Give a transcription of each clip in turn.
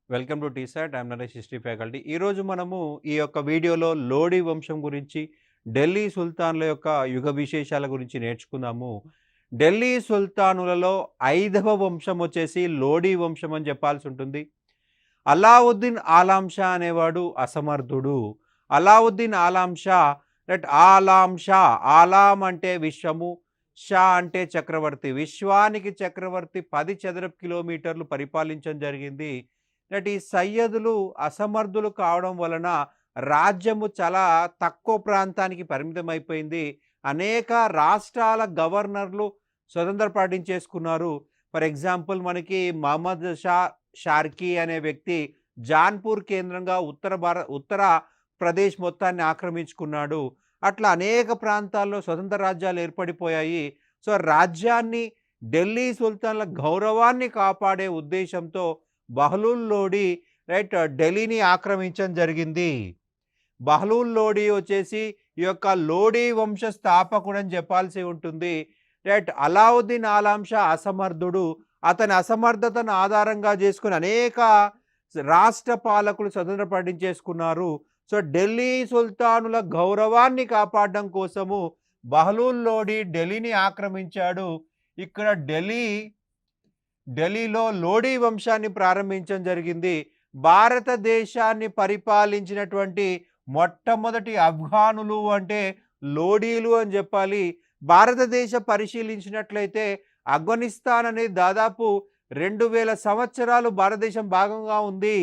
Welcome to T-SAT. I'm Naresh, history faculty. ఈరోజు మనము ఈ యొక్క వీడియోలో లోడీ వంశం గురించి, ఢిల్లీ సుల్తాన్ల యొక్క యుగ విశేషాల గురించి నేర్చుకుందాము. ఢిల్లీ సుల్తానులలో 5వ వంశం వచ్చేసి లోడీ వంశం అని చెప్పాల్సి ఉంటుంది. అలావుద్దీన్ ఆలాం షా అనేవాడు అసమర్థుడు. అలావుద్దీన్ ఆలాం షా, ఆలాం షా, ఆలాం అంటే విశ్వము, షా అంటే చక్రవర్తి. విశ్వానికి చక్రవర్తి 10 చదరపు కిలోమీటర్లు పరిపాలించడం జరిగింది. ఈ సయ్యదులు అసమర్థులు కావడం వలన రాజ్యము చాలా తక్కువ ప్రాంతానికి పరిమితమైపోయింది. అనేక రాష్ట్రాల గవర్నర్లు స్వతంత్ర ప్రకటించేసుకున్నారు. ఫర్ ఎగ్జాంపుల్ మనకి మహమ్మద్ షా షార్కీ అనే వ్యక్తి జాన్పూర్ కేంద్రంగా ఉత్తర ప్రదేశ్ మొత్తాన్ని ఆక్రమించుకున్నాడు. అట్లా అనేక ప్రాంతాల్లో స్వతంత్ర రాజ్యాలు ఏర్పడిపోయాయి. సో రాజ్యాన్ని, ఢిల్లీ సుల్తాన్ల గౌరవాన్ని కాపాడే ఉద్దేశంతో బహ్లూల్ లోడి ఢిల్లీని ఆక్రమించడం జరిగింది. బహ్లూల్ లోడి వచ్చేసి ఈ యొక్క లోడి వంశ స్థాపకుడు అని చెప్పాల్సి ఉంటుంది. అలావుద్దీన్ ఆలాం షా అసమర్థుడు. అతని అసమర్థతను ఆధారంగా చేసుకుని అనేక రాష్ట్ర పాలకులు స్వతంత్ర ప్రకటించేసుకున్నారు. సో ఢిల్లీ సుల్తానుల గౌరవాన్ని కాపాడడం కోసము బహ్లూల్ లోడి ఢిల్లీని ఆక్రమించాడు. ఇక్కడ ఢిల్లీలో లోడీ వంశాన్ని ప్రారంభించడం జరిగింది. భారతదేశాన్ని పరిపాలించినటువంటి మొట్టమొదటి ఆఫ్ఘానులు అంటే లోడీలు అని చెప్పాలి. భారతదేశ పరిశీలించినట్లయితే ఆఫ్ఘనిస్తాన్ అనేది దాదాపు 2000 సంవత్సరాలు భారతదేశం భాగంగా ఉంది.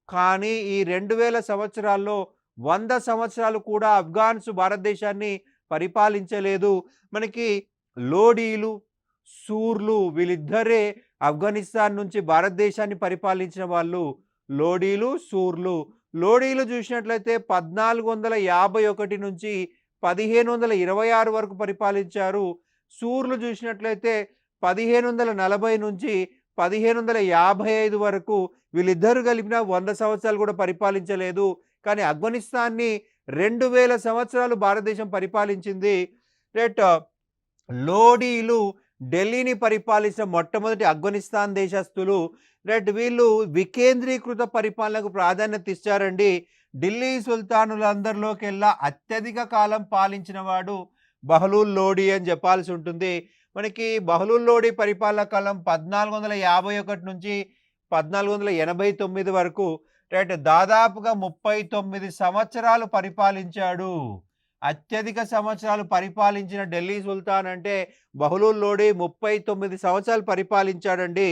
కానీ ఈ 2000 సంవత్సరాల్లో 100 సంవత్సరాలు కూడా ఆఫ్ఘాన్స్ భారతదేశాన్ని పరిపాలించలేదు. మనకి లోడీలు, సూర్లు వీళ్ళిద్దరే ఆఫ్ఘనిస్తాన్ నుంచి భారతదేశాన్ని పరిపాలించిన వాళ్ళు. లోడీలు, సూర్లు. లోడీలు చూసినట్లయితే 1451 నుంచి 1526 వరకు పరిపాలించారు. సూర్లు చూసినట్లయితే 1540 నుంచి 1555 వరకు. వీళ్ళిద్దరు కలిపిన 100 సంవత్సరాలు కూడా పరిపాలించలేదు. కానీ ఆఫ్ఘనిస్తాన్ని 2000 సంవత్సరాలు భారతదేశం పరిపాలించింది. లోడీలు ఢిల్లీని పరిపాలించిన మొట్టమొదటి ఆఫ్ఘనిస్తాన్ దేశస్థులు. వీళ్ళు వికేంద్రీకృత పరిపాలనకు ప్రాధాన్యత ఇచ్చారండి. ఢిల్లీ సుల్తానులందరిలోకెల్లా అత్యధిక కాలం పాలించిన వాడు బహ్లూల్ లోడి అని చెప్పాల్సి ఉంటుంది. మనకి బహ్లూల్ లోడి పరిపాలన కాలం 1451 నుంచి 1489 వరకు. దాదాపుగా 39 సంవత్సరాలు పరిపాలించాడు. అత్యధిక సంవత్సరాలు పరిపాలించిన ఢిల్లీ సుల్తాన్ అంటే బహ్లూల్ లోడి 39 సంవత్సరాలు పరిపాలించాడండి.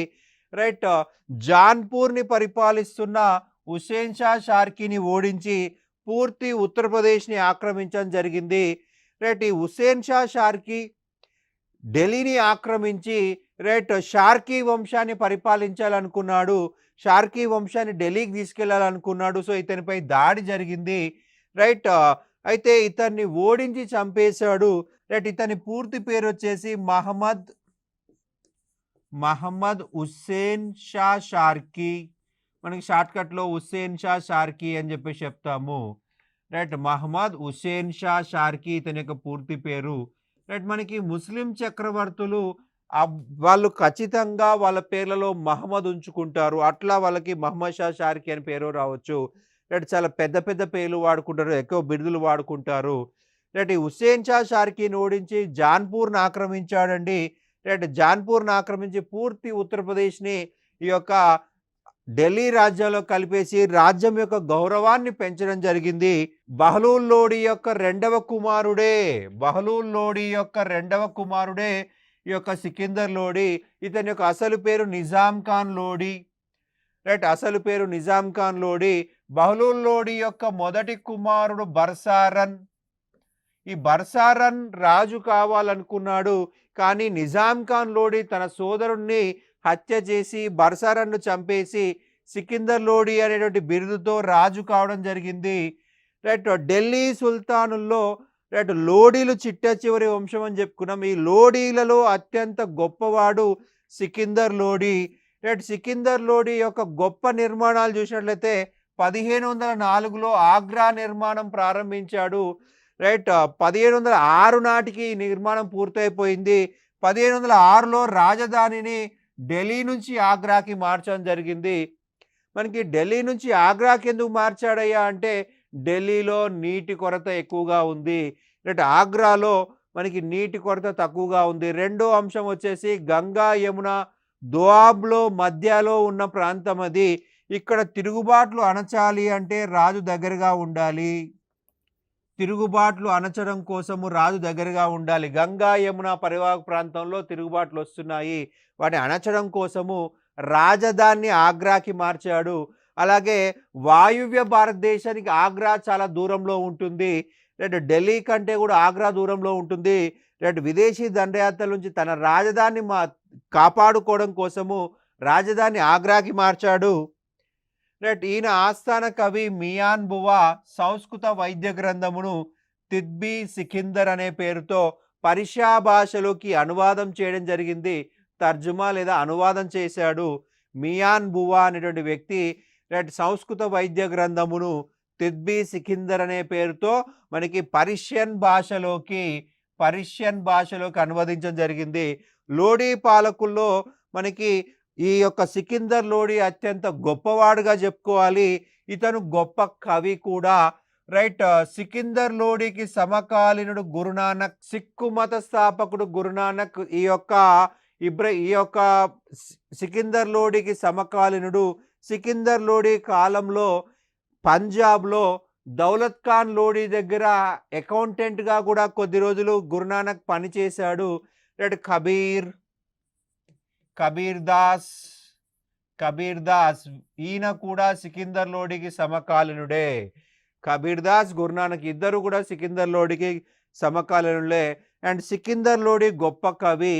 జాన్పూర్ని పరిపాలిస్తున్న హుసేన్ షా షార్కీని ఓడించి పూర్తి ఉత్తరప్రదేశ్ని ఆక్రమించడం జరిగింది. ఈ హుసేన్ షా షార్కీ ఢిల్లీని ఆక్రమించి షార్కీ వంశాన్ని పరిపాలించాలనుకున్నాడు. షార్కీ వంశాన్ని ఢిల్లీకి తీసుకెళ్లాలనుకున్నాడు. సో ఇతనిపై దాడి జరిగింది. అయితే ఇతన్ని ఓడించి చంపేశాడు. ఇతని పూర్తి పేరు వచ్చేసి మహమ్మద్ హుస్సేన్ షా షార్కీ. మనకి షార్ట్కట్లో హుస్సేన్ షా షార్కీ అని చెప్పేసి చెప్తాము. మహమ్మద్ హుస్సేన్ షా షార్కీ ఇతని యొక్క పూర్తి పేరు. మనకి ముస్లిం చక్రవర్తులు వాళ్ళు ఖచ్చితంగా వాళ్ళ పేర్లలో మహమ్మద్ ఉంచుకుంటారు. అట్లా వాళ్ళకి మహమ్మద్ షా షార్కీ అని పేరు రావచ్చు. చాలా పెద్ద పెద్ద పేర్లు వాడుకుంటారు, ఎక్కువ బిరుదులు వాడుకుంటారు. ఈ హుస్సేన్ షా షార్కీని ఓడించి జాన్పూర్ని ఆక్రమించాడండి. జాన్పూర్ని ఆక్రమించి పూర్తి ఉత్తరప్రదేశ్ని ఈ యొక్క ఢిల్లీ రాజ్యంలో కలిపేసి రాజ్యం యొక్క గౌరవాన్ని పెంచడం జరిగింది. బహ్లూల్ లోడి యొక్క రెండవ కుమారుడే ఈ యొక్క సికిందర్ లోడి. ఇతని యొక్క అసలు పేరు నిజాం ఖాన్ లోడి. అసలు పేరు నిజాం ఖాన్ లోడి. బహ్లూల్ లోడి యొక్క మొదటి కుమారుడు బర్సారన్. ఈ బర్సారన్ రాజు కావాలనుకున్నాడు. కానీ నిజాం ఖాన్ లోడి తన సోదరుణ్ణి హత్య చేసి బర్సారన్ను చంపేసి సికిందర్ లోడి అనేటువంటి బిరుదుతో రాజు కావడం జరిగింది. ఢిల్లీ సుల్తానుల్లో లోడీలు చిట్ట చివరి వంశం అని చెప్పుకున్నాం. ఈ లోడీలలో అత్యంత గొప్పవాడు సికిందర్ లోడి. సికిందర్ లోడి యొక్క గొప్ప నిర్మాణాలు చూసినట్లయితే 1504లో ఆగ్రా నిర్మాణం ప్రారంభించాడు. 1506 నాటికి నిర్మాణం పూర్తయిపోయింది. 1506లో రాజధానిని ఢిల్లీ నుంచి ఆగ్రాకి మార్చడం జరిగింది. మనకి ఢిల్లీ నుంచి ఆగ్రాకి ఎందుకు మార్చాడయ్యా అంటే ఢిల్లీలో నీటి కొరత ఎక్కువగా ఉంది. ఆగ్రాలో మనకి నీటి కొరత తక్కువగా ఉంది. రెండో అంశం వచ్చేసి గంగా, యమున దోఆబ్‌లో మధ్యలో ఉన్న ప్రాంతం అది. ఇక్కడ తిరుగుబాట్లు అణచాలి అంటే రాజు దగ్గరగా ఉండాలి. తిరుగుబాట్లు అణచడం కోసము రాజు దగ్గరగా ఉండాలి. గంగా, యమున పరివాహక ప్రాంతంలో తిరుగుబాట్లు వస్తున్నాయి. వాటిని అణచడం కోసము రాజధానిని ఆగ్రాకి మార్చాడు. అలాగే వాయువ్య భారతదేశానికి ఆగ్రా చాలా దూరంలో ఉంటుంది. ఢిల్లీ కంటే కూడా ఆగ్రా దూరంలో ఉంటుంది. విదేశీ దండయాత్రల నుంచి తన రాజధానిని కాపాడుకోవడం కోసము రాజధాని ఆగ్రాకి మార్చాడు. ఈయన ఆస్థాన కవి మియాన్ బువా సంస్కృత వైద్య గ్రంథమును తిబ్బి సికిందర్ అనే పేరుతో పర్షియా భాషలోకి అనువాదం చేయడం జరిగింది. తర్జుమా లేదా అనువాదం చేశాడు. మియాన్ బువా అనేటువంటి వ్యక్తి సంస్కృత వైద్య గ్రంథమును తిబ్బి సికిందర్ అనే పేరుతో మనకి పర్షియన్ భాషలోకి అనువదించడం జరిగింది. లోడీ పాలకుల్లో మనకి ఈ యొక్క సికిందర్ లోడీ అత్యంత గొప్పవాడుగా చెప్పుకోవాలి. ఇతను గొప్ప కవి కూడా. సికిందర్ లోడీకి సమకాలీనుడు గురునానక్, సిక్కు మత స్థాపకుడు గురునానక్ ఈ యొక్క సికిందర్ లోడీకి సమకాలీనుడు. సికిందర్ లోడీ కాలంలో పంజాబ్లో దౌలత్ ఖాన్ లోడీ దగ్గర అకౌంటెంట్గా కూడా కొద్ది రోజులు గురునానక్ పనిచేశాడు. కబీర్ దాస్ ఈయన కూడా సికిందర్ లోడీకి సమకాలీనుడే. కబీర్ దాస్, గురునానక్ ఇద్దరు కూడా సికిందర్ లోడీకి సమకాలీనులే. అండ్ సికిందర్ లోడీ గొప్ప కవి.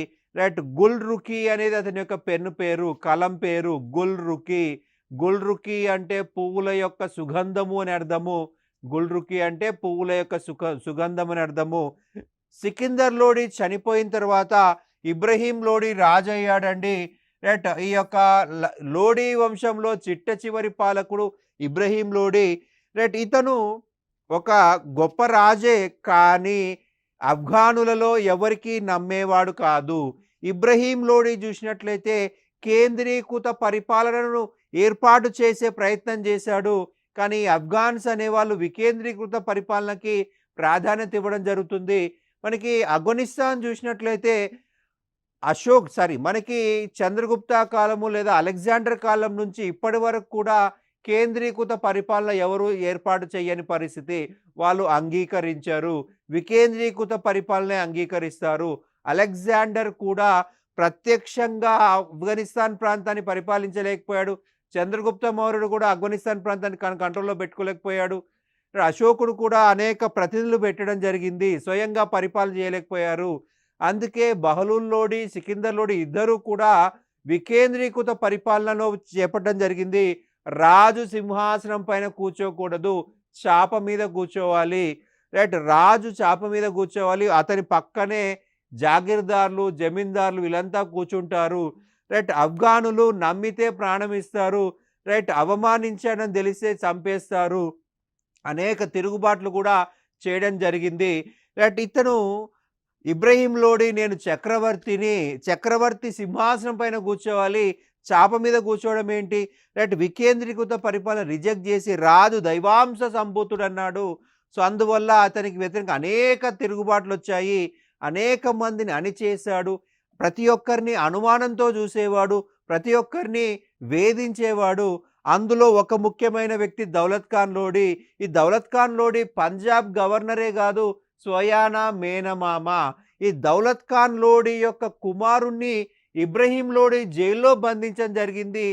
గుల్ రుఖీ అనేది అతని యొక్క పెన్ను పేరు, కలం పేరు గుల్ రుఖీ. గుల్ రుఖీ అంటే పువ్వుల యొక్క సుగంధము అని అర్థము. గుల్ రుఖీ అంటే పువ్వుల యొక్క సుగంధం అని అర్థము. సికిందర్ లోడీ చనిపోయిన తర్వాత ఇబ్రహీం లోడీ రాజు అయ్యాడండి. ఈ యొక్క లోడీ వంశంలో చిట్ట చివరి పాలకుడు ఇబ్రహీం లోడీ. ఇతను ఒక గొప్ప రాజే, కానీ ఆఫ్ఘానులలో ఎవరికి నమ్మేవాడు కాదు. ఇబ్రహీం లోడీ చూసినట్లయితే కేంద్రీకృత పరిపాలనను ఏర్పాటు చేసే ప్రయత్నం చేశాడు. కానీ ఆఫ్ఘాన్స్ అనేవాళ్ళు వికేంద్రీకృత పరిపాలనకి ప్రాధాన్యత ఇవ్వడం జరుగుతుంది. మనకి ఆఫ్ఘనిస్తాన్ చూసినట్లయితే మనకి చంద్రగుప్త కాలము లేదా అలెగ్జాండర్ కాలం నుంచి ఇప్పటి వరకు కూడా కేంద్రీకృత పరిపాలన ఎవరు ఏర్పాటు చేయని పరిస్థితి. వాళ్ళు అంగీకరించారు. వికేంద్రీకృత పరిపాలనే అంగీకరిస్తారు. అలెగ్జాండర్ కూడా ప్రత్యక్షంగా ఆఫ్ఘనిస్తాన్ ప్రాంతాన్ని పరిపాలించలేకపోయాడు. చంద్రగుప్త మౌర్యుడు కూడా ఆఫ్ఘనిస్తాన్ ప్రాంతాన్ని కంట్రోల్లో పెట్టుకోలేకపోయాడు. అశోకుడు కూడా అనేక ప్రతినిధులు పెట్టడం జరిగింది, స్వయంగా పరిపాలన చేయలేకపోయారు. అందుకే బహలూల్ లోడీ, సికిందర్ లోడీ ఇద్దరు కూడా వికేంద్రీకృత పరిపాలనలో చేపట్టడం జరిగింది. రాజు సింహాసనం పైన కూర్చోకూడదు, చాప మీద కూర్చోవాలి. రాజు చాప మీద కూర్చోవాలి. అతని పక్కనే జాగీర్దార్లు, జమీందార్లు వీళ్ళంతా కూర్చుంటారు. ఆఫ్ఘానులు నమ్మితే ప్రాణం ఇస్తారు, అవమానించడం తెలిస్తే చంపేస్తారు. అనేక తిరుగుబాట్లు కూడా చేయడం జరిగింది. ఇతను ఇబ్రహీం లోడీ నేను చక్రవర్తి సింహాసనం పైన కూర్చోవాలి, చాప మీద కూర్చోవడం ఏంటి? వికేంద్రీకృత పరిపాలన రిజెక్ట్ చేసి రాజు దైవాంశ సంభూతుడు అన్నాడు. సో అందువల్ల అతనికి వ్యతిరేకంగా అనేక తిరుగుబాట్లు వచ్చాయి. అనేక మందిని అణిచేశాడు. ప్రతి ఒక్కరిని అనుమానంతో చూసేవాడు, ప్రతి ఒక్కరిని వేధించేవాడు. అందులో ఒక ముఖ్యమైన వ్యక్తి దౌలత్ ఖాన్ లోడీ. ఈ దౌలత్ ఖాన్ లోడీ పంజాబ్ గవర్నరే కాదు, స్వయానా మేనమామ. ఈ దౌలత్ ఖాన్ లోడీ యొక్క కుమారుణ్ణి ఇబ్రహీం లోడీ జైల్లో బంధించడం జరిగింది.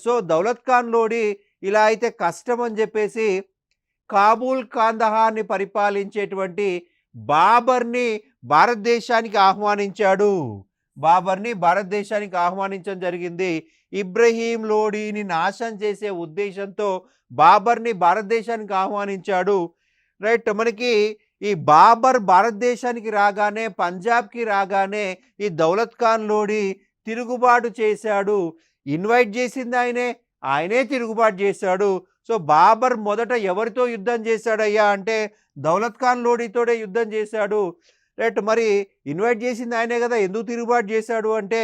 సో దౌలత్ ఖాన్ లోడీ ఇలా అయితే కష్టం అని చెప్పేసి కాబూల్, కాందహార్ని పరిపాలించేటువంటి బాబర్ని భారతదేశానికి ఆహ్వానించడం జరిగింది. ఇబ్రహీం లోడీని నాశనం చేసే ఉద్దేశంతో బాబర్ని భారతదేశానికి ఆహ్వానించాడు. మనకి ఈ బాబర్ భారతదేశానికి రాగానే, పంజాబ్కి రాగానే ఈ దౌలత్ ఖాన్ లోడీ తిరుగుబాటు చేశాడు. ఇన్వైట్ చేసింది ఆయనే తిరుగుబాటు చేశాడు. సో బాబర్ మొదట ఎవరితో యుద్ధం చేశాడయ్యా అంటే దౌలత్ ఖాన్ లోడీతోనే యుద్ధం చేశాడు. మరి ఇన్వైట్ చేసింది ఆయనే కదా, ఎందుకు తిరుగుబాటు చేశాడు అంటే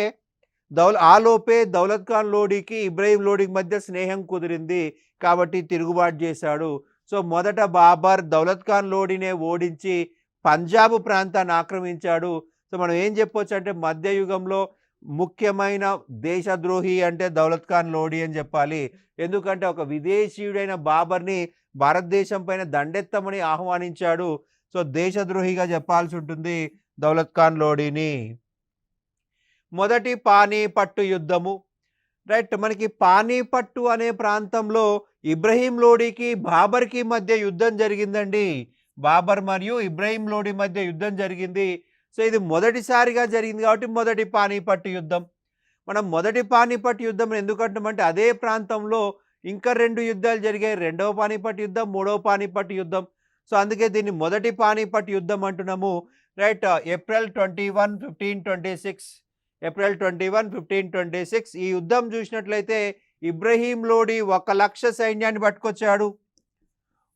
ఆలోపే దౌలత్ ఖాన్ లోడీకి ఇబ్రాహీం లోడీకి మధ్య స్నేహం కుదిరింది. కాబట్టి తిరుగుబాటు చేశాడు. సో మొదట బాబర్ దౌలత్ ఖాన్ లోడీనే ఓడించి పంజాబ్ ప్రాంతాన్ని ఆక్రమించాడు. సో మనం ఏం చెప్పొచ్చంటే మధ్యయుగంలో ముఖ్యమైన దేశద్రోహి అంటే దౌలత్ ఖాన్ లోడీ అని చెప్పాలి. ఎందుకంటే ఒక విదేశీయుడైన బాబర్‌ని భారతదేశం పైన దండెత్తమని ఆహ్వానించాడు. సో దేశద్రోహిగా చెప్పాల్సి ఉంటుంది దౌలత్ ఖాన్ లోడీని. మొదటి పానీపట్టు యుద్ధము. రైట్. మనకి పానీపట్టు అనే ప్రాంతంలో ఇబ్రాహీం లోడీకి, బాబర్‌కి మధ్య యుద్ధం జరిగిందండి. బాబర్ మరియు ఇబ్రాహీం లోడీ మధ్య యుద్ధం జరిగింది. సో ఇది మొదటిసారిగా జరిగింది కాబట్టి మొదటి పానీపట్టు యుద్ధం. మనం మొదటి పానీపట్టు యుద్ధం ఎందుకంటామంటే అదే ప్రాంతంలో ఇంకా 2 యుద్ధాలు జరిగాయి. రెండవ పానీపట్టు యుద్ధం, మూడవ పానీపట్టు యుద్ధం. సో అందుకే దీన్ని మొదటి పానీపట్టు యుద్ధం అంటున్నాము. రైట్. ఏప్రిల్ 21, 1526 ఏప్రిల్ 21, 1526 ఈ యుద్ధం చూసినట్లయితే ఇబ్రాహీం లోడీ 1,00,000 సైన్యాన్ని పట్టుకొచ్చాడు.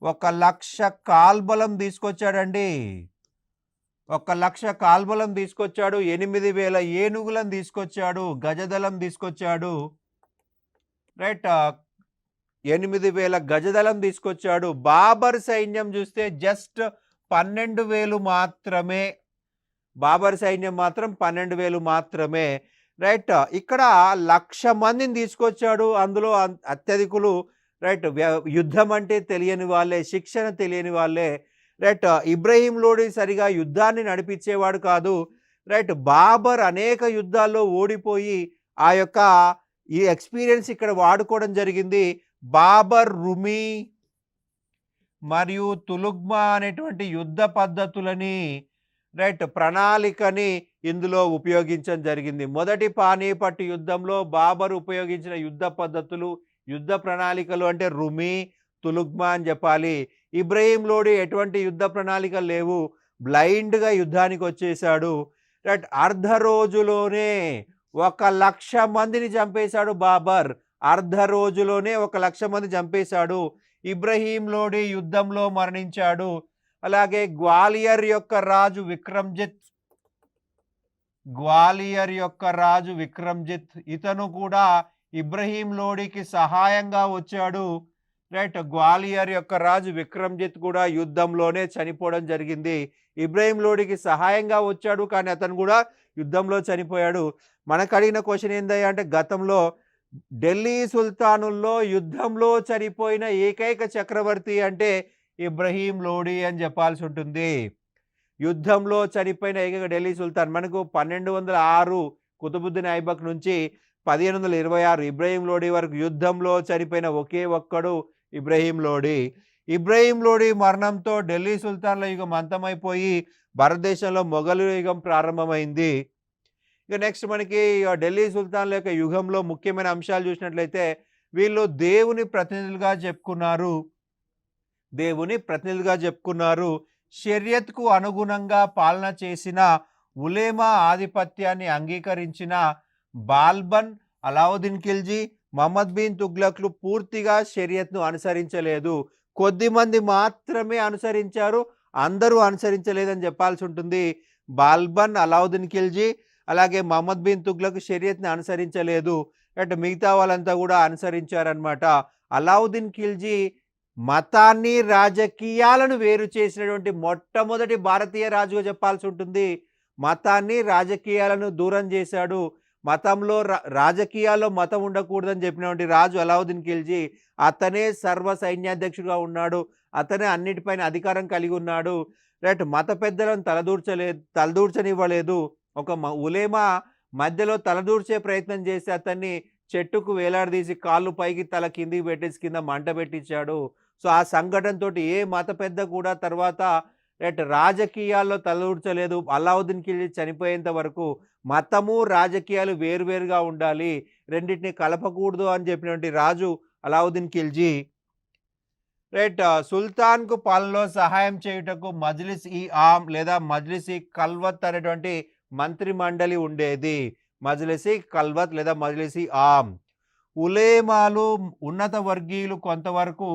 1,00,000 కాల్బలం తీసుకొచ్చాడండి. 1,00,000 కాల్బలం తీసుకొచ్చాడు. 8,000 ఏనుగులను తీసుకొచ్చాడు. గజదళం తీసుకొచ్చాడు. రైట్. 8,000 గజదళం తీసుకొచ్చాడు. బాబర్ సైన్యం చూస్తే జస్ట్ 12,000 మాత్రమే. బాబర్ సైన్యం మాత్రం 12,000 మాత్రమే. రైట్. ఇక్కడ 1,00,000 మందిని తీసుకొచ్చాడు. అందులో అత్యధికులు రైట్ యుద్ధం అంటే తెలియని వాళ్ళే, శిక్షణ తెలియని వాళ్ళే. రైట్. ఇబ్రాహీం లోడీ సరిగా యుద్ధాన్ని నడిపించేవాడు కాదు. రైట్. బాబర్ అనేక యుద్ధాల్లో ఓడిపోయి ఆ యొక్క ఈ ఎక్స్పీరియన్స్ ఇక్కడ వాడుకోవడం జరిగింది. బాబర్ రుమి మరియు తులుగ్మా అనేటువంటి యుద్ధ పద్ధతులని రైట్ ప్రణాళికని ఇందులో ఉపయోగించడం జరిగింది. మొదటి పానీపట్టు యుద్ధంలో బాబర్ ఉపయోగించిన యుద్ధ పద్ధతులు, యుద్ధ ప్రణాళికలు అంటే రుమి, తులుగ్మా అని చెప్పాలి. ఇబ్రాహీం లోడీ ఎటువంటి యుద్ధ ప్రణాళికలు లేవు. బ్లైండ్గా యుద్ధానికి వచ్చేసాడు. రైట్. అర్ధ రోజులోనే 1,00,000 మందిని చంపేశాడు బాబర్. అర్ధ రోజులోనే 1,00,000 మంది చంపేశాడు. ఇబ్రాహీం లోడీ యుద్ధంలో మరణించాడు. అలాగే గ్వాలియర్ యొక్క రాజు విక్రమ్జిత్ ఇతను కూడా ఇబ్రాహీం లోడీకి సహాయంగా వచ్చాడు. రైట్. గ్వాలియర్ యొక్క రాజు విక్రమ్జిత్ కూడా యుద్ధంలోనే చనిపోవడం జరిగింది. ఇబ్రాహీం లోడీకి సహాయంగా వచ్చాడు కానీ అతను కూడా యుద్ధంలో చనిపోయాడు. మనకు అడిగిన క్వశ్చన్ ఏందయ్యా అంటే గతంలో ఢిల్లీ సుల్తానుల్లో యుద్ధంలో చనిపోయిన ఏకైక చక్రవర్తి అంటే ఇబ్రాహీం లోడీ అని చెప్పాల్సి ఉంటుంది. యుద్ధంలో చనిపోయిన ఏకైక ఢిల్లీ సుల్తాన్ మనకు 1206 కుతుబుద్దీన్ ఐబక్ నుంచి 1526 ఇబ్రాహీం లోడీ వరకు యుద్ధంలో చనిపోయిన ఒకే ఒక్కడు ఇబ్రాహీం లోడీ. ఇబ్రాహీం లోడీ మరణంతో ఢిల్లీ సుల్తాన్ల యుగం అంతమైపోయి భారతదేశంలో మొఘలు యుగం ప్రారంభమైంది. ఇక నెక్స్ట్ మనకి ఢిల్లీ సుల్తాన్ల యొక్క యుగంలో ముఖ్యమైన అంశాలు చూసినట్లయితే వీళ్ళు దేవుని ప్రతినిధులుగా చెప్పుకున్నారు. షరియత్కు అనుగుణంగా పాలన చేసిన, ఉలేమా ఆధిపత్యాన్ని అంగీకరించిన బాల్బన్, అలావుద్దీన్ ఖిల్జీ, మహమ్మద్ బిన్ తుగ్లక్లు పూర్తిగా షరియత్ను అనుసరించలేదు. కొద్దిమంది మాత్రమే అనుసరించారు, అందరూ అనుసరించలేదని చెప్పాల్సి ఉంటుంది. బాల్బన్, అలావుద్దీన్ ఖిల్జీ అలాగే మహమ్మద్ బిన్ తుగ్లక్ షరియత్ని అనుసరించలేదు. అంటే మిగతా వాళ్ళంతా కూడా అనుసరించారనమాట. అలావుద్దీన్ ఖిల్జీ మతాన్ని, రాజకీయాలను వేరు చేసినటువంటి మొట్టమొదటి భారతీయ రాజుగా చెప్పాల్సి ఉంటుంది. మతాన్ని, రాజకీయాలను దూరం చేశాడు. మతంలో రాజకీయాల్లో మతం ఉండకూడదని చెప్పినటువంటి రాజు అలావుద్దీన్ ఖిల్జీ. అతనే సర్వ సైన్యాధ్యక్షుడిగా ఉన్నాడు. అతనే అన్నిటిపైన అధికారం కలిగి ఉన్నాడు. రైట్. మత పెద్దలను తలదూర్చనివ్వలేదు. ఒక ఉలేమా మధ్యలో తలదూర్చే ప్రయత్నం చేసి అతన్ని చెట్టుకు వేలాడదీసి కాళ్ళు పైకి తల కిందికి పెట్టేసి కింద మంట పెట్టించాడు. సో ఆ సంఘటనతో ఏ మత పెద్ద కూడా తర్వాత రైట్ రాజకీయాల్లో తలదూర్చలేదు. అలావుద్దీన్ ఖిల్జీ చనిపోయేంత వరకు మతము, రాజకీయాలు వేరువేరుగా ఉండాలి, రెండింటిని కలపకూడదు అని చెప్పినటువంటి రాజు అలావుద్దీన్ ఖిల్జీ. రైట్. సుల్తాన్కు పాలనలో సహాయం చేయుటకు మజ్లిస్ ఈ ఆమ్ లేదా మజ్లిస్ ఈ కల్వత్ అనేటువంటి మంత్రి మండలి ఉండేది. మజ్లిస్ ఈ కల్వత్ లేదా మజ్లిస్ ఈ ఆమ్. ఉలేమాలు, ఉన్నత వర్గీయులు కొంతవరకు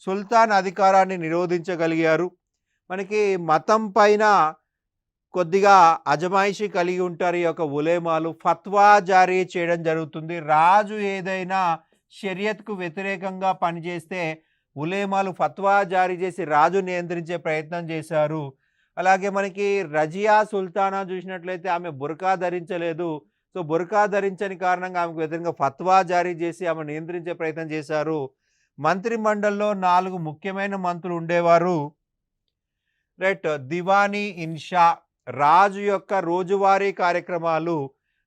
సుల్తాన్ అధికారాన్ని నిరోధించగలిగారు. మనకి మతం పైన కొద్దిగా అజమాయిషీ కలిగి ఉంటారు ఈ యొక్క ఉలేమాలు. ఫత్వా జారీ చేయడం జరుగుతుంది. రాజు ఏదైనా షరియత్‌కు వ్యతిరేకంగా పనిచేస్తే ఉలేమాలు ఫత్వా జారీ చేసి రాజు నియంత్రించే ప్రయత్నం చేశారు. అలాగే మనకి రజియా సుల్తానా చూసినట్లయితే ఆమె బుర్కా ధరించలేదు. సో, బుర్కా ధరించని కారణంగా ఆమెకు వ్యతిరేకంగా ఫత్వా జారీ చేసి ఆమె నియంత్రించే ప్రయత్నం చేశారు. మంత్రి మండలిలో 4 ముఖ్యమైన మంత్రులు ఉండేవారు. రైట్. దివానీ ఇన్షా రాజు యొక్క రోజువారీ కార్యక్రమాలు.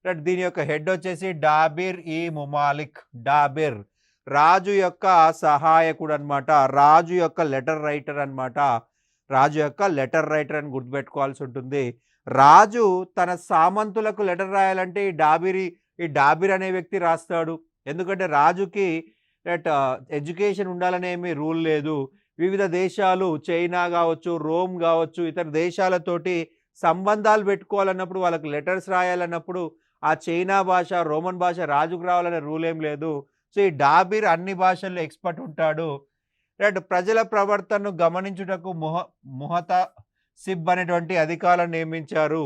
రైట్. దీని యొక్క హెడ్ వచ్చేసి డాబిర్ ఈ ముమాలిక్. డాబిర్ రాజు యొక్క సహాయకుడు అనమాట. రాజు యొక్క లెటర్ రైటర్ అనమాట. రాజు యొక్క లెటర్ రైటర్ అని గుర్తుపెట్టుకోవాల్సి ఉంటుంది. రాజు తన సామంతులకు లెటర్ రాయాలంటే ఈ డాబిర్ అనే వ్యక్తి రాస్తాడు. ఎందుకంటే రాజుకి ఎడ్యుకేషన్ ఉండాలనేమి రూల్ లేదు. వివిధ దేశాలు చైనా కావచ్చు, రోమ్ కావచ్చు, ఇతర దేశాలతోటి సంబంధాలు పెట్టుకోవాలన్నప్పుడు వాళ్ళకి లెటర్స్ రాయాలన్నప్పుడు ఆ చైనా భాష, రోమన్ భాష రాజుకు రావాలనే రూల్ ఏం లేదు. సో, ఈ డాబిర్ అన్ని భాషల్లో ఎక్స్పర్ట్ ఉంటాడు. రైట్. ప్రజల ప్రవర్తనను గమనించుటకు ముహతసిబ్ అనేటువంటి అధికారులను నియమించారు.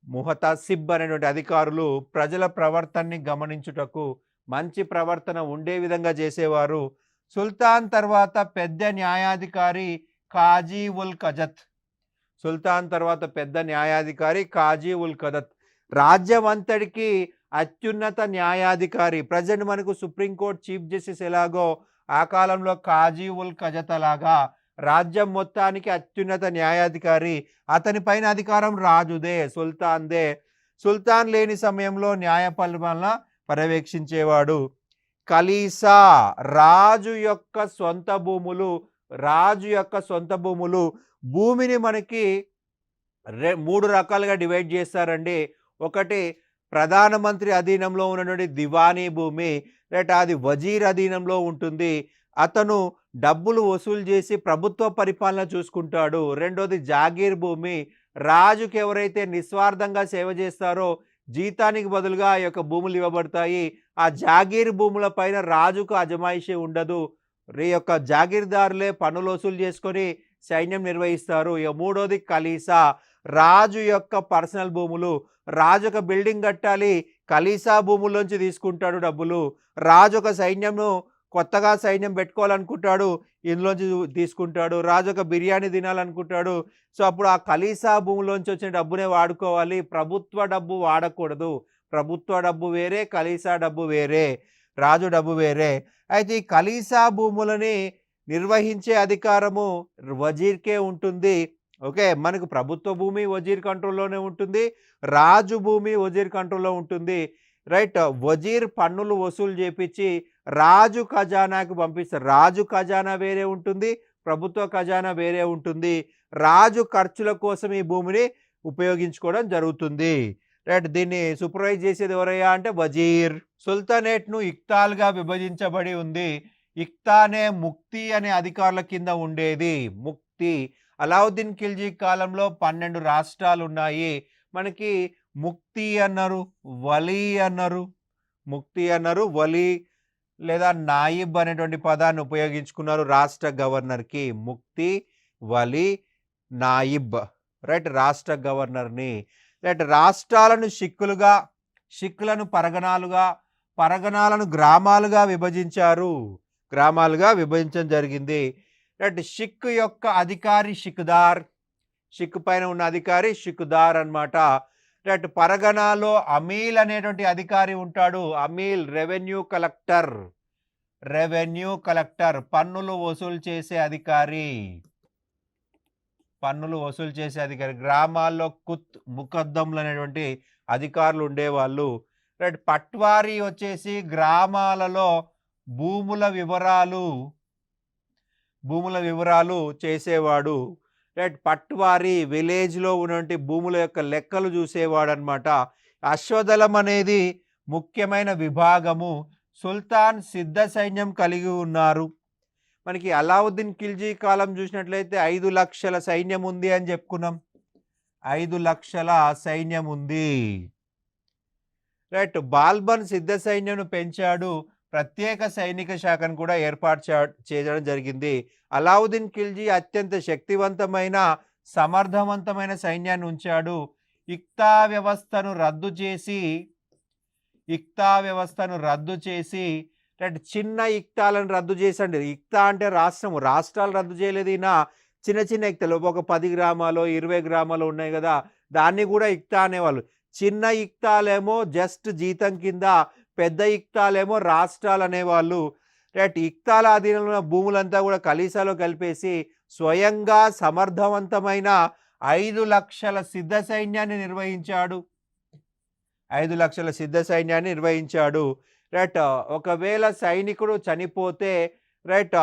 ముహతసిబ్ అనేటువంటి అధికారులు ప్రజల ప్రవర్తనని గమనించుటకు మంచి ప్రవర్తన ఉండే విధంగా చేసేవారు. సుల్తాన్ తర్వాత పెద్ద న్యాయాధికారి కాజీ ఉల్ కజత్. సుల్తాన్ తర్వాత పెద్ద న్యాయాధికారి కాజీ ఉల్ కదత్. రాజ్యం అంతటికి అత్యున్నత న్యాయాధికారి. ప్రజెంట్ మనకు సుప్రీంకోర్టు చీఫ్ జస్టిస్ ఎలాగో ఆ కాలంలో కాజీ ఉల్ కజత్ లాగా రాజ్యం మొత్తానికి అత్యున్నత న్యాయాధికారి. అతని పైన అధికారం రాజుదే, సుల్తాన్దే. సుల్తాన్ లేని సమయంలో న్యాయ పరిపాలన పర్యవేక్షించేవాడు. ఖలీసా రాజు యొక్క సొంత భూములు. రాజు యొక్క సొంత భూములు. భూమిని మనకి 3 రకాలుగా డివైడ్ చేస్తారండి. ఒకటి ప్రధానమంత్రి అధీనంలో ఉన్నటువంటి దివానీ భూమి. అది వజీర్ అధీనంలో ఉంటుంది. అతను డబ్బులు వసూలు చేసి ప్రభుత్వ పరిపాలన చూసుకుంటాడు. రెండోది జాగీర్ భూమి. రాజుకి ఎవరైతే నిస్వార్థంగా సేవ చేస్తారో జీతానికి బదులుగా ఆ యొక్క భూములు ఇవ్వబడతాయి. ఆ జాగీర్ భూముల పైన రాజుకు అజమాయిషీ ఉండదు. ఈ యొక్క జాగీర్దారులే పన్నులు వసూలు చేసుకొని సైన్యం నిర్వహిస్తారు. ఇక మూడోది ఖలీసా రాజు యొక్క పర్సనల్ భూములు. రాజు ఒక బిల్డింగ్ కట్టాలి, ఖలీసా భూముల్లోంచి తీసుకుంటాడు డబ్బులు. రాజు ఒక కొత్తగా సైన్యం పెట్టుకోవాలనుకుంటాడు, ఇందులోంచి తీసుకుంటాడు. రాజు ఒక బిర్యానీ తినాలనుకుంటాడు. సో, అప్పుడు ఆ ఖలీసా భూములోంచి వచ్చిన డబ్బునే వాడుకోవాలి. ప్రభుత్వ డబ్బు వాడకూడదు. ప్రభుత్వ డబ్బు వేరే, ఖలీసా డబ్బు వేరే, రాజు డబ్బు వేరే. అయితే ఈ ఖలీసా భూములని నిర్వహించే అధికారము వజీర్కే ఉంటుంది. ఓకే. మనకు ప్రభుత్వ భూమి వజీర్ కంట్రోల్లోనే ఉంటుంది, రాజు భూమి వజీర్ కంట్రోల్లో ఉంటుంది. రైట్. వజీర్ పన్నులు వసూలు చేపించి రాజు ఖజానాకు పంపిస్తారు. రాజు ఖజానా వేరే ఉంటుంది, ప్రభుత్వ ఖజానా వేరే ఉంటుంది. రాజు ఖర్చుల కోసం ఈ భూమిని ఉపయోగించుకోవడం జరుగుతుంది. రైట్. దీన్ని సూపర్వైజ్ చేసేది ఎవరయ్యా అంటే వజీర్. సుల్తానేట్ను ఇక్తాలుగా విభజించబడి ఉంది. ఇక్తానే ముక్తి అనే అధికారుల కింద ఉండేది. ముక్తి. అలావుద్దీన్ ఖిల్జీ కాలంలో 12 రాష్ట్రాలు ఉన్నాయి. మనకి ముక్తి అన్నారు, వలీ అన్నారు. ముక్తి అన్నారు, వలీ లేదా నాయిబ్ అనేటువంటి పదాన్ని ఉపయోగించుకున్నారు రాష్ట్ర గవర్నర్కి. ముక్తి, వలీ, నాయిబ్. రైట్. రాష్ట్ర గవర్నర్ని. రైట్. రాష్ట్రాలను షిక్కులను పరగణాలుగా, పరగణాలను గ్రామాలుగా విభజించారు. గ్రామాలుగా విభజించడం జరిగింది. రైట్. షిక్ యొక్క అధికారి షిక్దార్. షిక్ పైన ఉన్న అధికారి షిక్దార్ అన్నమాట. రైట్. పరగణాలో అమీల్ అనేటువంటి అధికారి ఉంటాడు. Ameel revenue collector. Revenue collector పన్నులు వసూలు చేసే అధికారి. పన్నులు వసూలు చేసే అధికారి. గ్రామాల్లో ముకద్దములు అనేటువంటి అధికారులు ఉండేవాళ్ళు. రైట్. పట్వారీ వచ్చేసి గ్రామాలలో భూముల వివరాలు చేసేవాడు. రైట్. పట్వారీ విలేజ్లో ఉన్నటువంటి భూముల యొక్క లెక్కలు చూసేవాడు అనమాట. అశ్వదళం అనేది ముఖ్యమైన విభాగము. సుల్తాన్ సిద్ధ సైన్యం కలిగి ఉన్నారు. మనకి అలావుద్దీన్ ఖిల్జీ కాలం చూసినట్లయితే 5 లక్షల సైన్యం ఉంది అని చెప్పుకున్నాం. 5 లక్షల సైన్యం ఉంది. రైట్. బాల్బన్ సిద్ధ సైన్యం పెంచాడు. ప్రత్యేక సైనిక శాఖను కూడా ఏర్పాటు చేయడం జరిగింది. అలావుద్దీన్ ఖిల్జీ అత్యంత శక్తివంతమైన సమర్థవంతమైన సైన్యాన్ని ఉంచాడు. ఇక్తా వ్యవస్థను రద్దు చేసి చిన్న ఇక్తాలను రద్దు చేసండి. ఇక్తా అంటే రాష్ట్రాలు రద్దు చేయలేదు. ఈయన చిన్న చిన్న ఇక్తాలు ఒక 10 గ్రామాలు 20 గ్రామాలు ఉన్నాయి కదా, దాన్ని కూడా ఇక్తా అనేవాళ్ళు. చిన్న ఇక్తాలేమో జస్ట్ జీతం కింద, పెద్ద ఇక్తాలేమో రాష్ట్రాలు అనేవాళ్ళు. ఇక్తాల అధీనంలో ఉన్న భూములంతా కూడా కలీసాలో కలిపేసి స్వయంగా సమర్థవంతమైన 5 లక్షల సిద్ధ సైన్యాన్ని నిర్వహించాడు. 5 లక్షల సిద్ధ సైన్యాన్ని నిర్వహించాడు. ఒకవేళ సైనికుడు చనిపోతే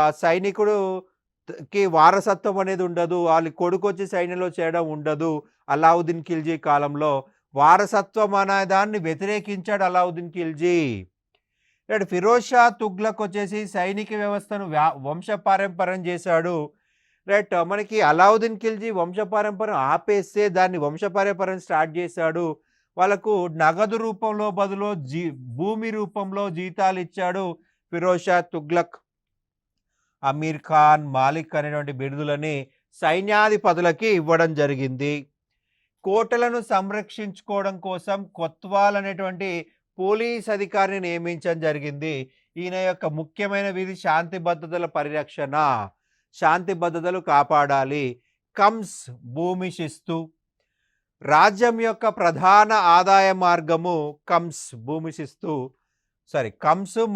ఆ సైనికుడుకి వారసత్వం అనేది ఉండదు. వాళ్ళ కొడుకొచ్చి సైన్యంలో చేయడం ఉండదు. అలావుద్దీన్ ఖిల్జీ కాలంలో వారసత్వం అనే దాన్ని వ్యతిరేకించాడు అలావుద్దీన్ ఖిల్జీ. ఫిరోజ్ షా తుగ్లక్ వచ్చేసి సైనిక వ్యవస్థను వంశపారంపర్యం చేశాడు. మనకి అలావుద్దీన్ ఖిల్జీ వంశపారంపర్యం ఆపేస్తే దాన్ని వంశపారంపర్యం స్టార్ట్ చేశాడు. వాళ్ళకు నగదు రూపంలో బదులు భూమి రూపంలో జీతాలు ఇచ్చాడు ఫిరోజ్ షా తుగ్లక్. అమీర్ ఖాన్, మాలిక్ అనేటువంటి బిరుదులని సైన్యాధిపతులకి ఇవ్వడం జరిగింది. కోటలను సంరక్షించుకోవడం కోసం కొత్వాల్ అనేటువంటి పోలీస్ అధికారిని నియమించడం జరిగింది. ఈయన యొక్క ముఖ్యమైన విధి శాంతి భద్రతల పరిరక్షణ, శాంతి భద్రతలు కాపాడాలి. కమ్స్ భూమి శిస్తు, రాజ్యం యొక్క ప్రధాన ఆదాయ మార్గము కమ్స్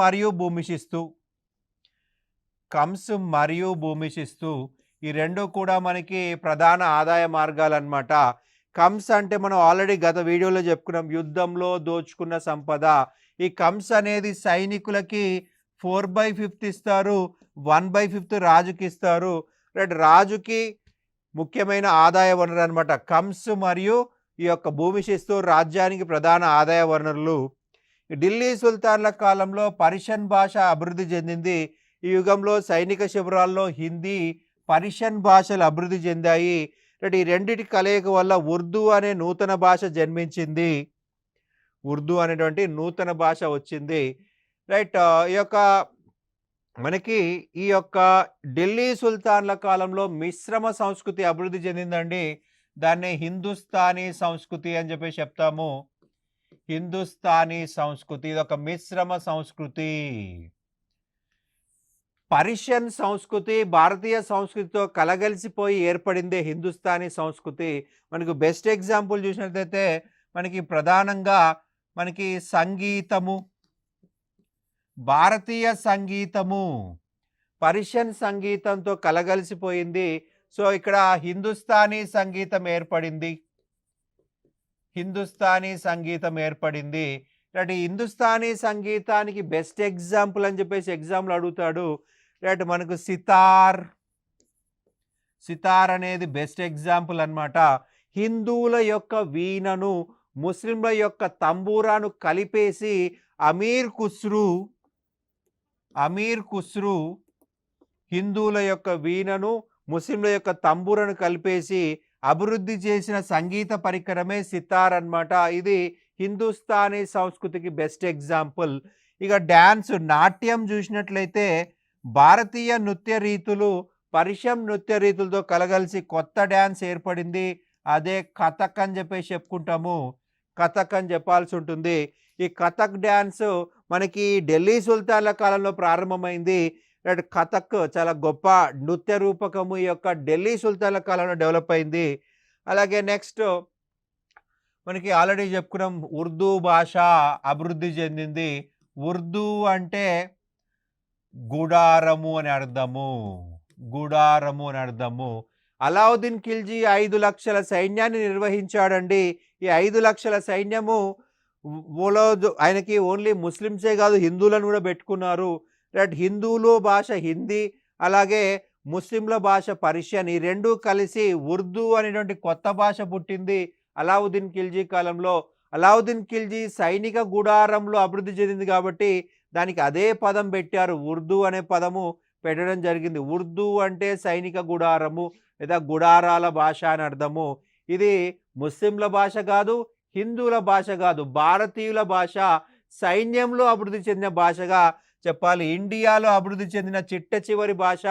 మరియు భూమి శిస్తు ఈ రెండు కూడా మనకి ప్రధాన ఆదాయ మార్గాలు అన్నమాట. కమ్స్ అంటే మనం ఆల్రెడీ గత వీడియోలో చెప్పుకున్నాం, యుద్ధంలో దోచుకున్న సంపద. ఈ కమ్స్ అనేది సైనికులకి 4/5 ఇస్తారు, 1/5 రాజుకి ఇస్తారు. రాజుకి ముఖ్యమైన ఆదాయ వనరు అనమాట కమ్స్ మరియు ఈ యొక్క భూమి శిస్తు రాజ్యానికి ప్రధాన ఆదాయ వనరులు. ఢిల్లీ సుల్తాన్ల కాలంలో పర్షియన్ భాష అభివృద్ధి చెందింది. ఈ యుగంలో సైనిక శిబిరాల్లో హిందీ, పర్షియన్ భాషలు అభివృద్ధి చెందాయి. ఈ రెండిటి కలయిక వల్ల ఉర్దూ అనే నూతన భాష జన్మించింది. ఉర్దూ అనేటువంటి నూతన భాష వచ్చింది. ఈ యొక్క ఢిల్లీ సుల్తాన్ల కాలంలో మిశ్రమ సంస్కృతి అభివృద్ధి చెందిందండి. దాన్ని హిందుస్థానీ సంస్కృతి అని చెప్పి చెప్తాము. హిందుస్థానీ సంస్కృతి ఇది ఒక మిశ్రమ సంస్కృతి. పర్షియన్ సంస్కృతి భారతీయ సంస్కృతితో కలగలిసిపోయి ఏర్పడిందే హిందుస్థానీ సంస్కృతి. మనకు బెస్ట్ ఎగ్జాంపుల్ చూసినట్లయితే మనకి ప్రధానంగా మనకి సంగీతము, భారతీయ సంగీతము పర్షియన్ సంగీతంతో కలగలిసిపోయింది. సో ఇక్కడ హిందుస్థానీ సంగీతం ఏర్పడింది. హిందుస్థానీ సంగీతానికి బెస్ట్ ఎగ్జాంపుల్ అని చెప్పేసి ఎగ్జాంపుల్ అడుగుతాడు. మనకు సితార్ అనేది బెస్ట్ ఎగ్జాంపుల్ అన్నమాట. హిందువుల యొక్క వీణను ముస్లింల యొక్క తంబూరాను కలిపేసి అమీర్ ఖుస్రు హిందువుల యొక్క వీణను ముస్లింల యొక్క తంబూరను కలిపేసి అభివృద్ధి చేసిన సంగీత పరికరమే సితార్ అన్నమాట. ఇది హిందుస్థానీ సంస్కృతికి బెస్ట్ ఎగ్జాంపుల్. ఇక డ్యాన్స్ నాట్యం చూసినట్లయితే భారతీయ నృత్య రీతులు పర్షియన్ నృత్య రీతులతో కలగలిసి కొత్త డ్యాన్స్ ఏర్పడింది. అదే కథక్ అని చెప్పేసి చెప్పుకుంటాము. కథక్ అని చెప్పాల్సి ఉంటుంది. ఈ కథక్ డ్యాన్స్ మనకి ఢిల్లీ సుల్తాన్ల కాలంలో ప్రారంభమైంది. కథక్ చాలా గొప్ప నృత్య రూపకము ఈ యొక్క ఢిల్లీ సుల్తాన్ల కాలంలో డెవలప్ అయింది. అలాగే నెక్స్ట్ మనకి ఆల్రెడీ చెప్పుకున్నాం ఉర్దూ భాష అభివృద్ధి చెందింది. ఉర్దూ అంటే గుడారము అని అర్థము. అలావుద్దీన్ ఖిల్జీ 5 లక్షల సైన్యాన్ని నిర్వహించాడండి. ఈ 5 లక్షల సైన్యము ఆయనకి ఓన్లీ ముస్లిమ్సే కాదు హిందువులను కూడా పెట్టుకున్నారు. హిందువులు భాష హిందీ, అలాగే ముస్లింల భాష పర్షియన్, ఈ రెండు కలిసి ఉర్దూ అనేటువంటి కొత్త భాష పుట్టింది అలావుద్దీన్ ఖిల్జీ కాలంలో. అలావుద్దీన్ ఖిల్జీ సైనిక గుడారంలో అభివృద్ధి చెందింది కాబట్టి దానికి అదే పదం పెట్టారు, ఉర్దూ అనే పదము పెట్టడం జరిగింది. ఉర్దూ అంటే సైనిక గుడారము లేదా గుడారాల భాష అని అర్థము. ఇది ముస్లింల భాష కాదు, హిందువుల భాష కాదు, భారతీయుల భాష. సైన్యంలో అభివృద్ధి చెందిన భాషగా చెప్పాలి. ఇండియాలో అభివృద్ధి చెందిన చిట్ట చివరి భాష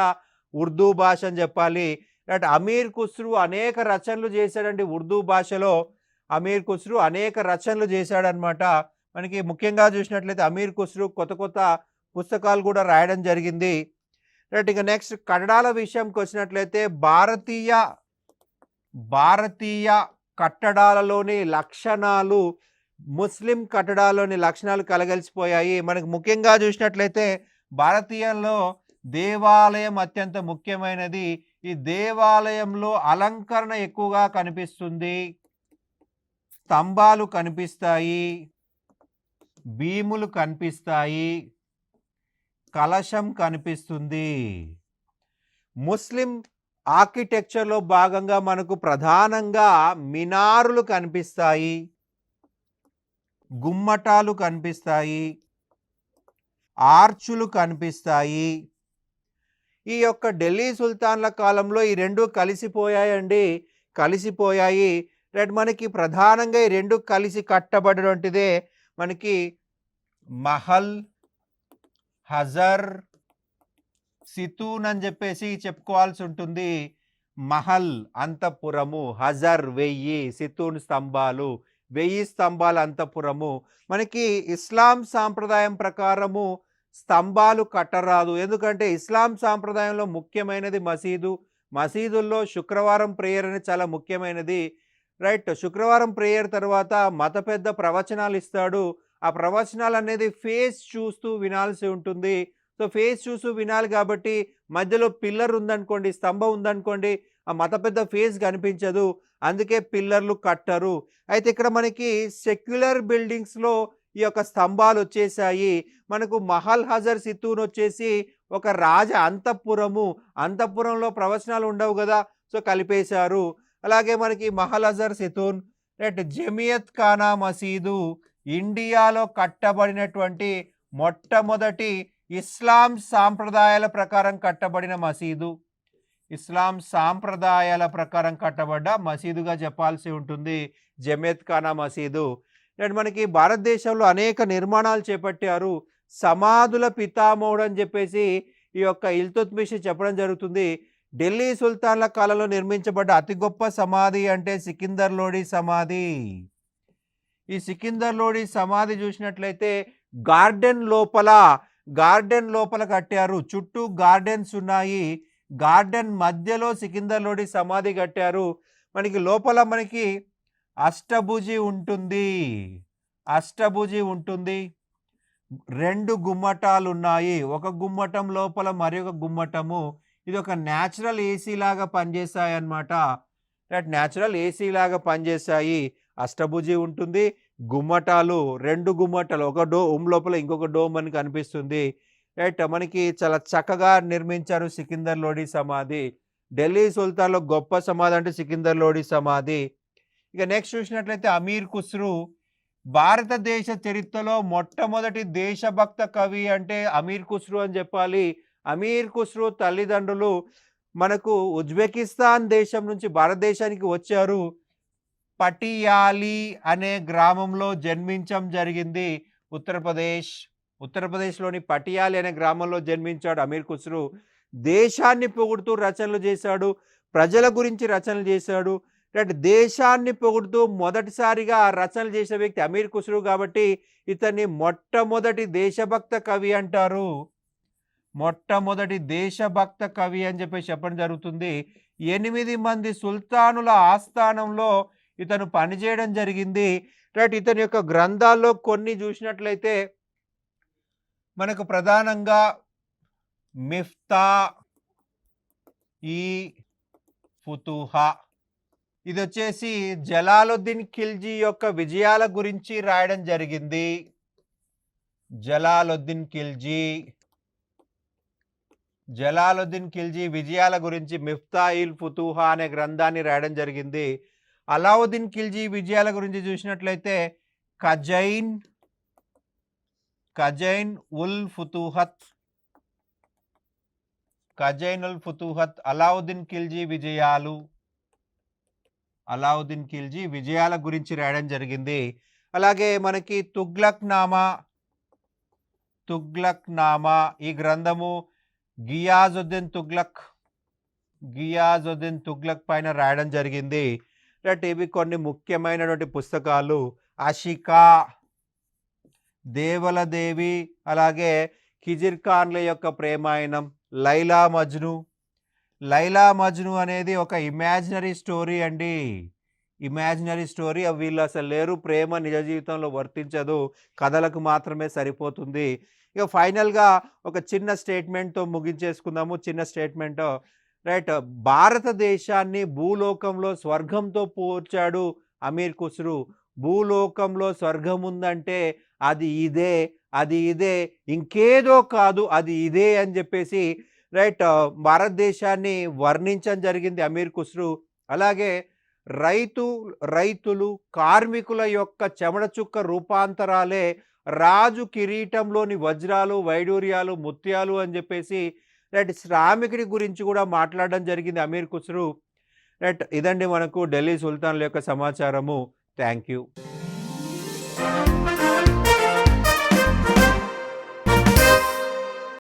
ఉర్దూ భాష అని చెప్పాలి. రైట్. అమీర్ ఖుస్రు అనేక రచనలు చేశాడండి ఉర్దూ భాషలో. అమీర్ ఖుస్రు అనేక రచనలు చేశాడనమాట. మనకి ముఖ్యంగా చూసినట్లయితే అమీర్ ఖుస్రు కొత్త కొత్త పుస్తకాలు కూడా రాయడం జరిగింది. రైట్. ఇక నెక్స్ట్ కట్టడాల విషయంకొచ్చినట్లయితే భారతీయ కట్టడాలలోని లక్షణాలు ముస్లిం కట్టడాల్లోని లక్షణాలు కలగలిసిపోయాయి. మనకు ముఖ్యంగా చూసినట్లయితే భారతీయంలో దేవాలయం అత్యంత ముఖ్యమైనది. ఈ దేవాలయంలో అలంకరణ ఎక్కువగా కనిపిస్తుంది. స్తంభాలు కనిపిస్తాయి, భీములు కనిపిస్తాయి, కలశం కనిపిస్తుంది. ముస్లిం ఆర్కిటెక్చర్లో భాగంగా మనకు ప్రధానంగా మినారులు కనిపిస్తాయి, గుమ్మటాలు కనిపిస్తాయి, ఆర్చులు కనిపిస్తాయి. ఈ యొక్క ఢిల్లీ సుల్తాన్ల కాలంలో ఈ రెండు కలిసిపోయాయండి, కలిసిపోయాయి. రైట్. మనకి ప్రధానంగా ఈ రెండు కలిసి కట్టబడినటువంటిదే మనకి మహల్, హజర్, సితూన్ అని చెప్పేసి చెప్పుకోవాల్సి ఉంటుంది. మహల్ అంతఃపురము, హజర్ 1000, సితూన్ స్తంభాలు, 1000 స్తంభాల అంతఃపురము. మనకి ఇస్లాం సాంప్రదాయం ప్రకారము స్తంభాలు కట్టరాదు. ఎందుకంటే ఇస్లాం సాంప్రదాయంలో ముఖ్యమైనది మసీదు. మసీదుల్లో శుక్రవారం ప్రేయర్ అనేది చాలా ముఖ్యమైనది. రైట్. శుక్రవారం ప్రేయర్ తర్వాత మత పెద్ద ప్రవచనాలు ఇస్తాడు. ఆ ప్రవచనాలు అనేది ఫేస్ చూస్తూ వినాల్సి ఉంటుంది. సో ఫేస్ చూస్తూ వినాలి కాబట్టి మధ్యలో పిల్లర్ ఉందనుకోండి, స్తంభం ఉందనుకోండి, ఆ మత పెద్ద ఫేస్ కనిపించదు. అందుకే పిల్లర్లు కట్టరు. అయితే ఇక్కడ మనకి సెక్యులర్ బిల్డింగ్స్లో ఈ యొక్క స్తంభాలు వచ్చేసాయి. మనకు మహల్, హజర్, సితూన్ వచ్చేసి ఒక రాజ అంతఃపురము. అంతఃపురంలో ప్రవచనాలు ఉండవు కదా, సో కలిపేశారు. అలాగే మనకి మహల్, హజర్, సితూన్. రైట్. జమియత్ ఖానా మసీదు ఇండియాలో కట్టబడినటువంటి మొట్టమొదటి ఇస్లాం సాంప్రదాయాల ప్రకారం కట్టబడిన మసీదు. ఇస్లాం సాంప్రదాయాల ప్రకారం కట్టబడ్డ మసీదుగా చెప్పాల్సి ఉంటుంది జమియత్ ఖానా మసీదు. అండ్ మనకి భారతదేశంలో అనేక నిర్మాణాలు చేపట్టారు. సమాధుల పితామహుడు అని చెప్పేసి ఈ యొక్క ఇల్తుత్మిష్ చెప్పడం జరుగుతుంది. ఢిల్లీ సుల్తాన్ల కాలంలో నిర్మించబడ్డ అతి గొప్ప సమాధి అంటే సికిందర్ లోడి సమాధి. ఈ సికిందర్ లోడి సమాధి చూసినట్లయితే గార్డెన్ లోపల కట్టారు. చుట్టూ గార్డెన్స్ ఉన్నాయి. గార్డెన్ మధ్యలో సికిందర్ లోడి సమాధి కట్టారు. మనకి లోపల మనకి అష్టభుజి ఉంటుంది. 2 గుమ్మటాలు ఉన్నాయి. ఒక గుమ్మటం లోపల మరొక గుమ్మటము. ఇది ఒక న్యాచురల్ ఏసీ లాగా పనిచేస్తాయి అన్నమాట. న్యాచురల్ ఏసీ లాగా పనిచేస్తాయి. అష్టభుజి ఉంటుంది, గుమ్మటాలు, 2 గుమ్మటాలు, ఒక డోమ్ లోపల ఇంకొక డోమ్ అని కనిపిస్తుంది. రైట్. మనకి చాలా చక్కగా నిర్మించారు సికిందర్ లోడి సమాధి. ఢిల్లీ సుల్తాన్లో గొప్ప సమాధి అంటే సికిందర్ లోడి సమాధి. ఇక నెక్స్ట్ చూసినట్లయితే అమీర్ ఖుస్రు. భారతదేశ చరిత్రలో మొట్టమొదటి దేశభక్త కవి అంటే అమీర్ ఖుస్రు అని చెప్పాలి. అమీర్ ఖుస్రు తల్లిదండ్రులు మనకు ఉజ్బెకిస్తాన్ దేశం నుంచి భారతదేశానికి వచ్చారు. పటియాలి అనే గ్రామంలో జన్మించడం జరిగింది. ఉత్తరప్రదేశ్లోని పటియాలి అనే గ్రామంలో జన్మించాడు అమీర్ ఖుస్రు. దేశాన్ని పొగుడుతూ రచనలు చేశాడు, ప్రజల గురించి రచనలు చేశాడు. దేశాన్ని పొగుడుతూ మొదటిసారిగా రచనలు చేసిన వ్యక్తి అమీర్ ఖుస్రు కాబట్టి ఇతన్ని మొట్టమొదటి దేశభక్త కవి అంటారు. మొట్టమొదటి దేశభక్త కవి అని చెప్పి చెప్పడం జరుగుతుంది. 8 మంది సుల్తానుల ఆస్థానంలో ఇతను పనిచేయడం జరిగింది. రైట్. ఇతని యొక్క గ్రంథాల్లో కొన్ని చూసినట్లయితే మనకు ప్రధానంగా మిఫ్తా ఈ ఫుతుహా, ఇది వచ్చేసి జలాలుద్దీన్ ఖిల్జీ యొక్క విజయాల గురించి రాయడం జరిగింది. జలాలుద్దీన్ ఖిల్జీ విజయాల గురించి మిఫ్తా ఇల్ ఫుతుహా అనే గ్రంథాన్ని రాయడం జరిగింది. అలావుద్దీన్ ఖిల్జీ విజయాల గురించి చూసినట్లయితే ఖజైన్ ఉల్ ఫుతుహత్ అలావుద్దీన్ ఖిల్జీ విజయాల గురించి రాయడం జరిగింది. అలాగే మనకి తుగ్లక్ నామా ఈ గ్రంథము గియాజుద్దీన్ గియాజుద్దీన్ తుగ్లక్ పైన రాయడం జరిగింది. రైట్. ఇవి కొన్ని ముఖ్యమైనటువంటి పుస్తకాలు. అషికా, దేవలదేవి, అలాగే ఖిజిర్ ఖాన్ల యొక్క ప్రేమాయణం, లైలా మజ్ను. లైలా మజ్ను అనేది ఒక ఇమాజినరీ స్టోరీ అండి. Imaginary story. వీళ్ళు అసలు లేరు, ప్రేమ నిజ జీవితంలో వర్తించదు, కథలకు మాత్రమే సరిపోతుంది. ఇక ఫైనల్గా ఒక చిన్న స్టేట్మెంట్తో ముగించేసుకుందాము. చిన్న స్టేట్మెంట్. రైట్. భారతదేశాన్ని భూలోకంలో స్వర్గంతో పోల్చాడు అమీర్ ఖుస్రు. భూలోకంలో స్వర్గం ఉందంటే అది ఇదే, అది ఇదే, ఇంకేదో కాదు, అది ఇదే అని చెప్పేసి రైట్ భారతదేశాన్ని వర్ణించడం జరిగింది అమీర్ ఖుస్రు. అలాగే రైతులు కార్మికుల యొక్క చెమట చుక్క రూపాంతరాలే రాజు కిరీటంలోని వజ్రాలు, వైడూర్యాలు, ముత్యాలు అని చెప్పేసి రైట్ శ్రామికుడి గురించి కూడా మాట్లాడడం జరిగింది అమీర్ ఖుస్రు. రైట్. ఇదండి మనకు ఢిల్లీ సుల్తాన్ల యొక్క సమాచారము. Thank you.